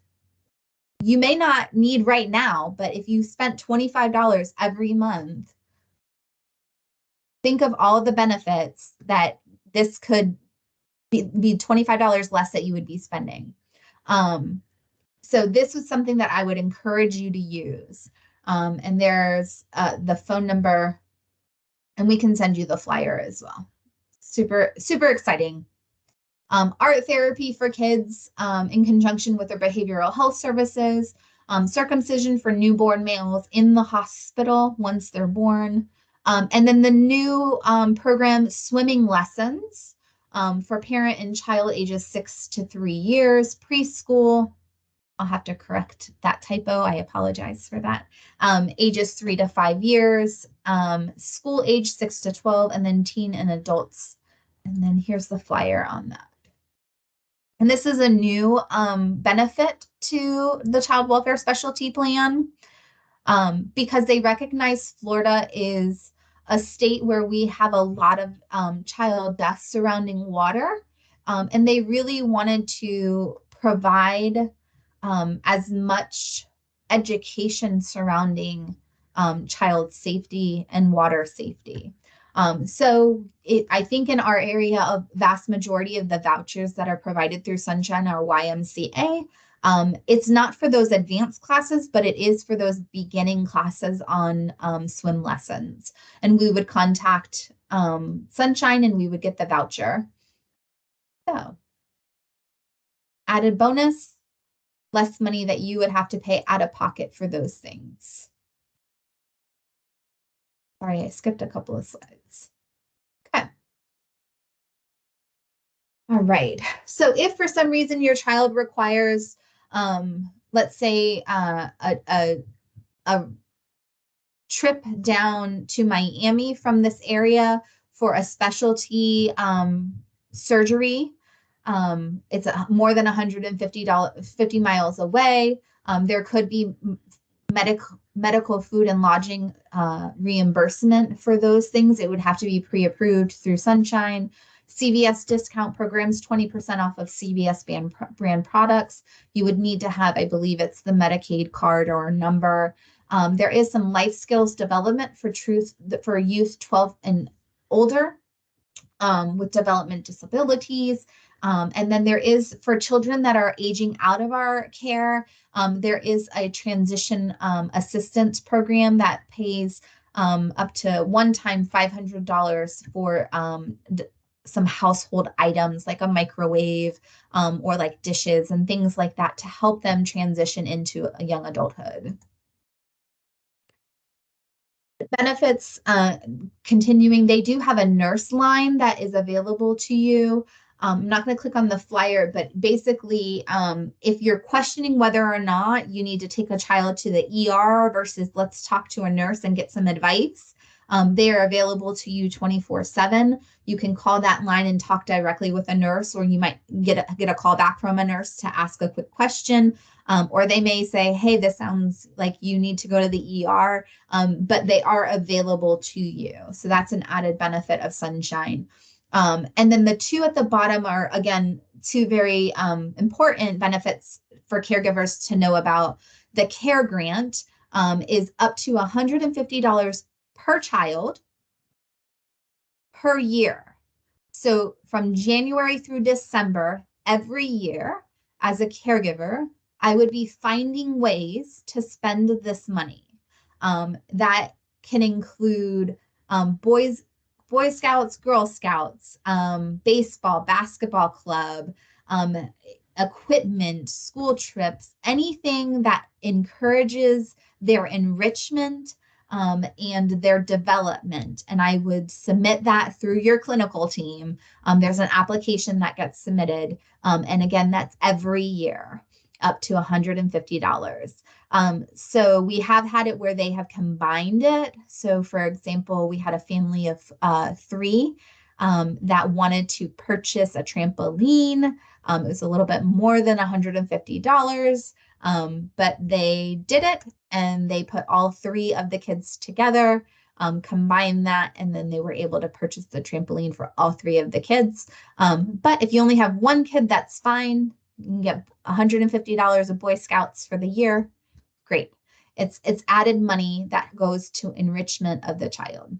Speaker 1: you may not need right now, but if you spent $25 every month, think of all the benefits that this could be $25 less that you would be spending. So this was something that I would encourage you to use. And there's the phone number, and we can send you the flyer as well. Super, super exciting. Art therapy for kids in conjunction with their behavioral health services, circumcision for newborn males in the hospital once they're born, and then the new program, swimming lessons for parent and child ages 6 to 3 years, preschool. I'll have to correct that typo. I apologize for that. Ages 3 to 5 years, school age 6 to 12, and then teen and adults. And then here's the flyer on that. And this is a new benefit to the Child Welfare Specialty Plan because they recognize Florida is a state where we have a lot of child deaths surrounding water. And they really wanted to provide as much education surrounding child safety and water safety. I think in our area, a vast majority of the vouchers that are provided through Sunshine are YMCA. It's not for those advanced classes, but it is for those beginning classes on swim lessons. And we would contact Sunshine and we would get the voucher. So, added bonus, less money that you would have to pay out of pocket for those things. Sorry, I skipped a couple of slides. Okay. All right. So if for some reason your child requires, let's say, a trip down to Miami from this area for a specialty surgery, it's more than $150 miles away. There could be medical food and lodging reimbursement for those things. It would have to be pre-approved through Sunshine. CVS discount programs, 20% off of CVS brand products. You would need to have, I believe it's the Medicaid card or number. There is some life skills development for youth 12 and older with development disabilities. And then there is, for children that are aging out of our care, there is a transition assistance program that pays up to one-time $500 for some household items like a microwave or like dishes and things like that to help them transition into a young adulthood. Benefits, continuing, they do have a nurse line that is available to you. I'm not going to click on the flyer, but basically, if you're questioning whether or not you need to take a child to the ER versus let's talk to a nurse and get some advice, they are available to you 24/7. You can call that line and talk directly with a nurse, or you might get a call back from a nurse to ask a quick question. Or they may say, hey, this sounds like you need to go to the ER, but they are available to you. So that's an added benefit of Sunshine. And then the two at the bottom are, again, two very important benefits for caregivers to know about. The Care Grant is up to $150 per child per year. So from January through December, every year as a caregiver, I would be finding ways to spend this money. That can include Boy Scouts, Girl Scouts, baseball, basketball club, equipment, school trips, anything that encourages their enrichment and their development. And I would submit that through your clinical team. There's an application that gets submitted. And again, that's every year, up to $150. So we have had it where they have combined it. So for example, we had a family of 3 that wanted to purchase a trampoline. It was a little bit more than $150, but they did it and they put all 3 of the kids together, combined that, and then they were able to purchase the trampoline for all 3 of the kids. But if you only have 1 kid, that's fine. You can get $150 of Boy Scouts for the year. Great. It's added money that goes to enrichment of the child.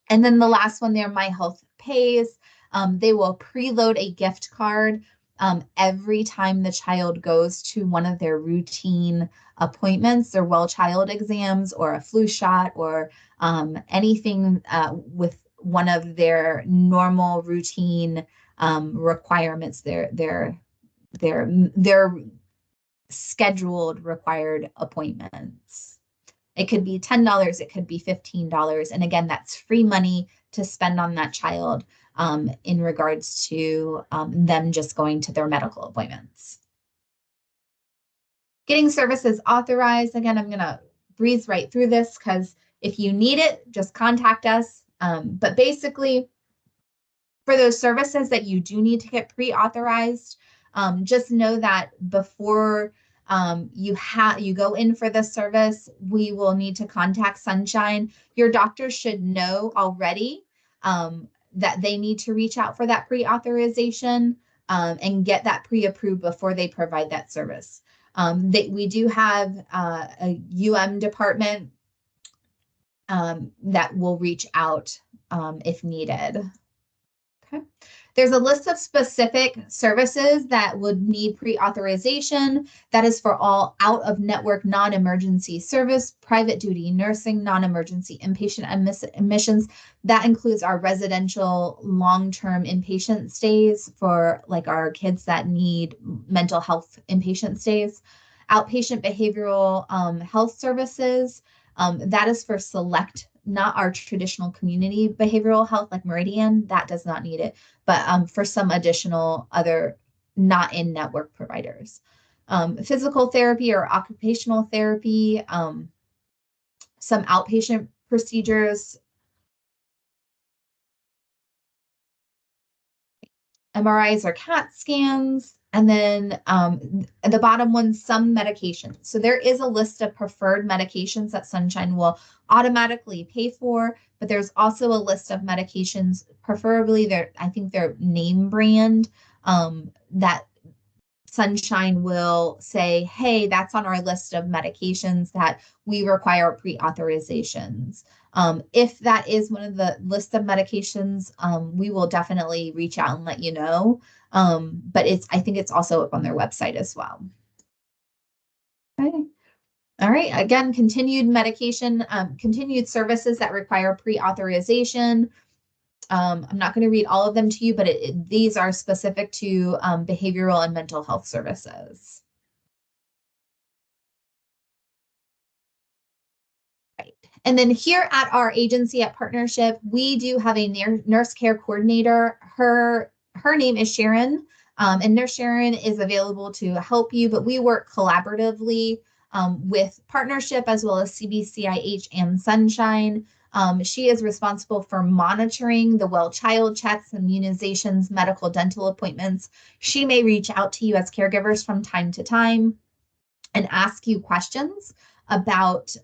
Speaker 1: And then the last one there, My Health Pays. They will preload a gift card every time the child goes to one of their routine appointments, their well child exams or a flu shot or anything with one of their normal routine requirements, their scheduled required appointments. It could be $10, it could be $15. And again, that's free money to spend on that child in regards to them just going to their medical appointments. Getting services authorized. Again, I'm going to breeze right through this because if you need it, just contact us. But basically, for those services that you do need to get pre-authorized, just know that before you go in for the service, we will need to contact Sunshine. Your doctor should know already that they need to reach out for that pre-authorization and get that pre-approved before they provide that service. We do have a UM department that will reach out if needed. Okay. There's a list of specific services that would need pre-authorization. That is for all out-of-network non-emergency service, private duty nursing, non-emergency inpatient admissions. That includes our residential long-term inpatient stays for like our kids that need mental health inpatient stays. Outpatient behavioral health services. That is for select, not our traditional community behavioral health like Meridian, that does not need it, but for some additional other not in-network providers. Physical therapy or occupational therapy, some outpatient procedures, MRIs or CAT scans, and then the bottom one, some medications. So there is a list of preferred medications that Sunshine will automatically pay for, but there's also a list of medications, preferably I think they're name brand, that Sunshine will say, hey, that's on our list of medications that we require pre-authorizations. If that is one of the list of medications, we will definitely reach out and let you know. But I think it's also up on their website as well. Okay. All right. Again, continued medication, continued services that require pre-authorization. I'm not going to read all of them to you, but these are specific to behavioral and mental health services. Right. And then here at our agency at Partnership, we do have a nurse care coordinator. Her name is Sharon, and Nurse Sharon is available to help you, but we work collaboratively with Partnership as well as CBCIH and Sunshine. She is responsible for monitoring the well child checks, immunizations, medical dental appointments. She may reach out to you as caregivers from time to time and ask you questions about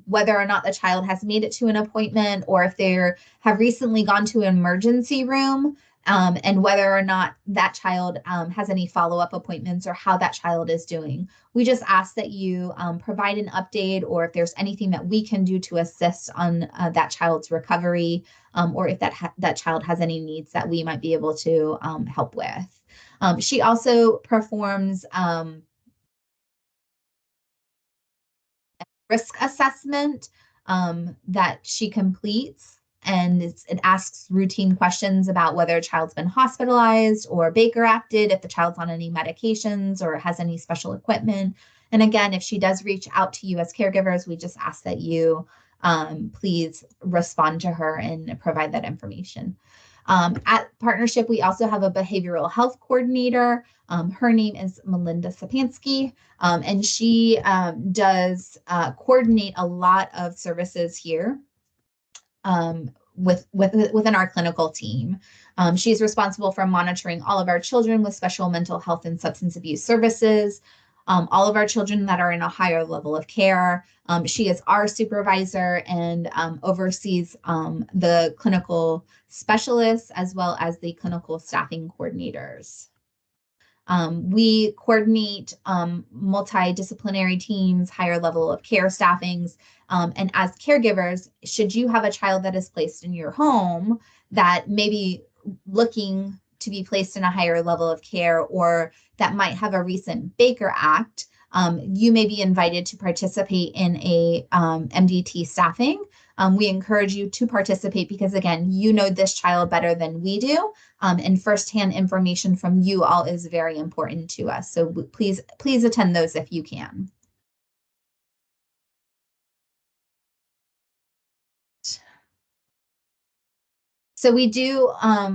Speaker 1: whether or not the child has made it to an appointment or if they have recently gone to an emergency room, and whether or not that child has any follow-up appointments or how that child is doing. We just ask that you provide an update, or if there's anything that we can do to assist on that child's recovery, or if that child has any needs that we might be able to help with. She also performs risk assessment that she completes, and it asks routine questions about whether a child's been hospitalized or Baker acted, if the child's on any medications or has any special equipment. And again, if she does reach out to you as caregivers, we just ask that you please respond to her and provide that information. At Partnership, we also have a behavioral health coordinator. Her name is Melinda Sapansky, and she does coordinate a lot of services here within our clinical team. She's responsible for monitoring all of our children with special mental health and substance abuse services, all of our children that are in a higher level of care. She is our supervisor and oversees the clinical specialists as well as the clinical staffing coordinators. We coordinate multidisciplinary teams, higher level of care staffings, and as caregivers, should you have a child that is placed in your home that may be looking to be placed in a higher level of care or that might have a recent Baker Act, you may be invited to participate in a MDT staffing. We encourage you to participate because, again, you know this child better than we do, and firsthand information from you all is very important to us. So please attend those if you can. So we do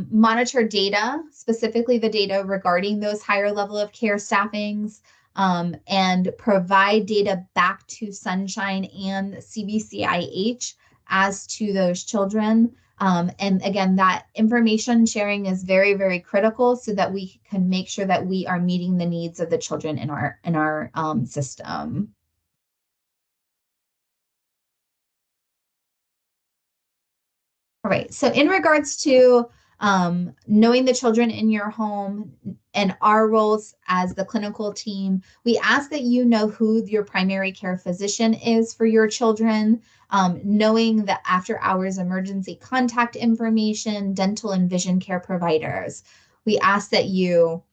Speaker 1: monitor data, specifically the data regarding those higher level of care staffings, and provide data back to Sunshine and CBCIH as to those children. And again, that information sharing is very, very critical so that we can make sure that we are meeting the needs of the children in our system. All right, so in regards to knowing the children in your home and our roles as the clinical team, we ask that you know who your primary care physician is for your children, knowing the after hours emergency contact information, dental and vision care providers. We ask that you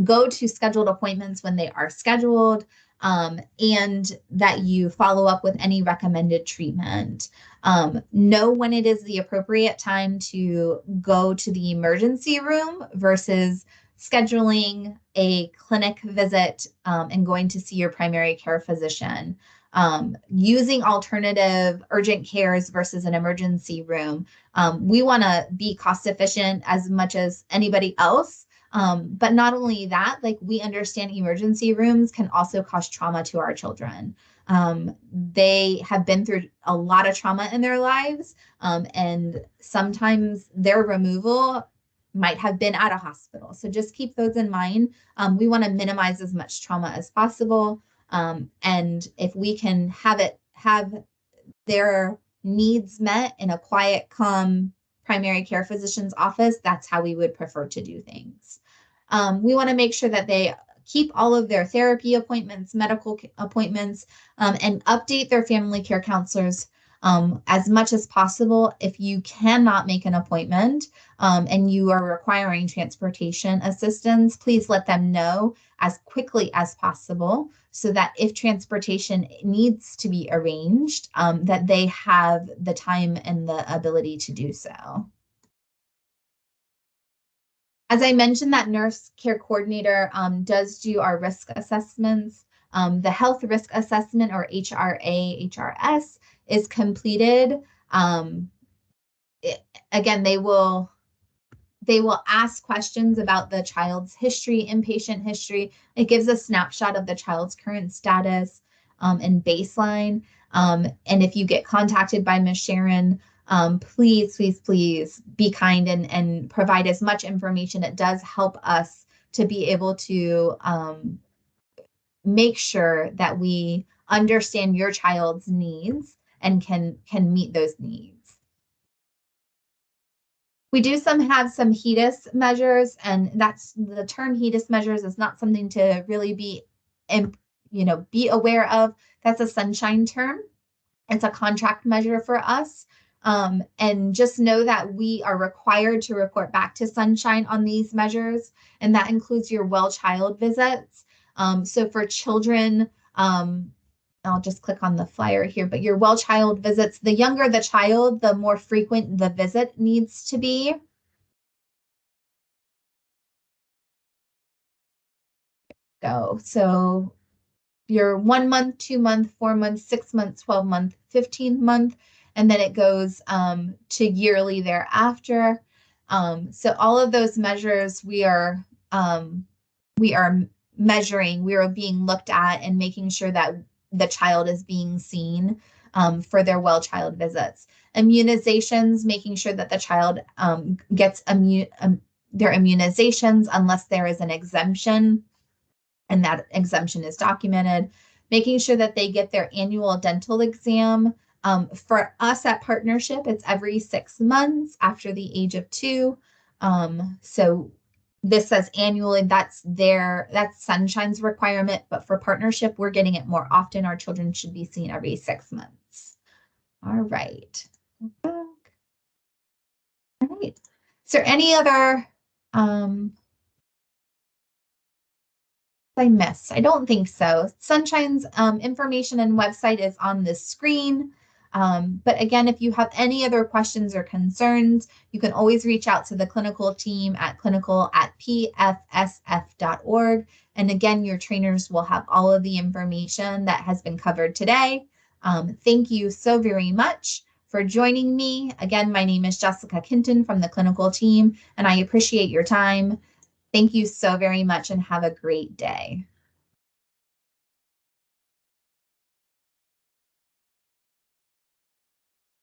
Speaker 1: go to scheduled appointments when they are scheduled, and that you follow up with any recommended treatment. Know when it is the appropriate time to go to the emergency room versus scheduling a clinic visit and going to see your primary care physician. Using alternative urgent cares versus an emergency room. We want to be cost efficient as much as anybody else. But not only that, like we understand emergency rooms can also cause trauma to our children. They have been through a lot of trauma in their lives, and sometimes their removal might have been at a hospital. So just keep those in mind. We want to minimize as much trauma as possible. And if we can have their needs met in a quiet, calm primary care physician's office, that's how we would prefer to do things. We want to make sure that they keep all of their therapy appointments, medical appointments, and update their family care counselors as much as possible. If you cannot make an appointment and you are requiring transportation assistance, please let them know as quickly as possible so that if transportation needs to be arranged, that they have the time and the ability to do so. As I mentioned, that nurse care coordinator does do our risk assessments. The health risk assessment, or HRA, HRS, is completed. Again, they will ask questions about the child's history, inpatient history. It gives a snapshot of the child's current status and baseline. And if you get contacted by Ms. Sharon, please be kind and provide as much information. It does help us to be able to make sure that we understand your child's needs and can meet those needs. We do have some HEDIS measures, and that's the term HEDIS measures is not something to really be aware of. That's a sunshine term. It's a contract measure for us. And just know that we are required to report back to Sunshine on these measures, and that includes your well child visits. So for children, I'll just click on the flyer here, but your well child visits, the younger the child, the more frequent the visit needs to be. So your 1 month, 2 month, 4 month, 6 month, 12 month, 15 month, and then it goes to yearly thereafter. So all of those measures we are measuring, we are being looked at and making sure that the child is being seen for their well child visits. Immunizations, making sure that the child gets their immunizations unless there is an exemption, and that exemption is documented. Making sure that they get their annual dental exam. For us at Partnership, it's every 6 months after the age of 2. So this says annually, that's Sunshine's requirement, but for Partnership, we're getting it more often. Our children should be seen every 6 months. All right. All right. Is there any other I missed? I don't think so. Sunshine's information and website is on the screen. But again, if you have any other questions or concerns, you can always reach out to the clinical team at clinical@pfsf.org. And again, your trainers will have all of the information that has been covered today. Thank you so very much for joining me. Again, my name is Jessica Kinton from the clinical team, and I appreciate your time. Thank you so very much and have a great day.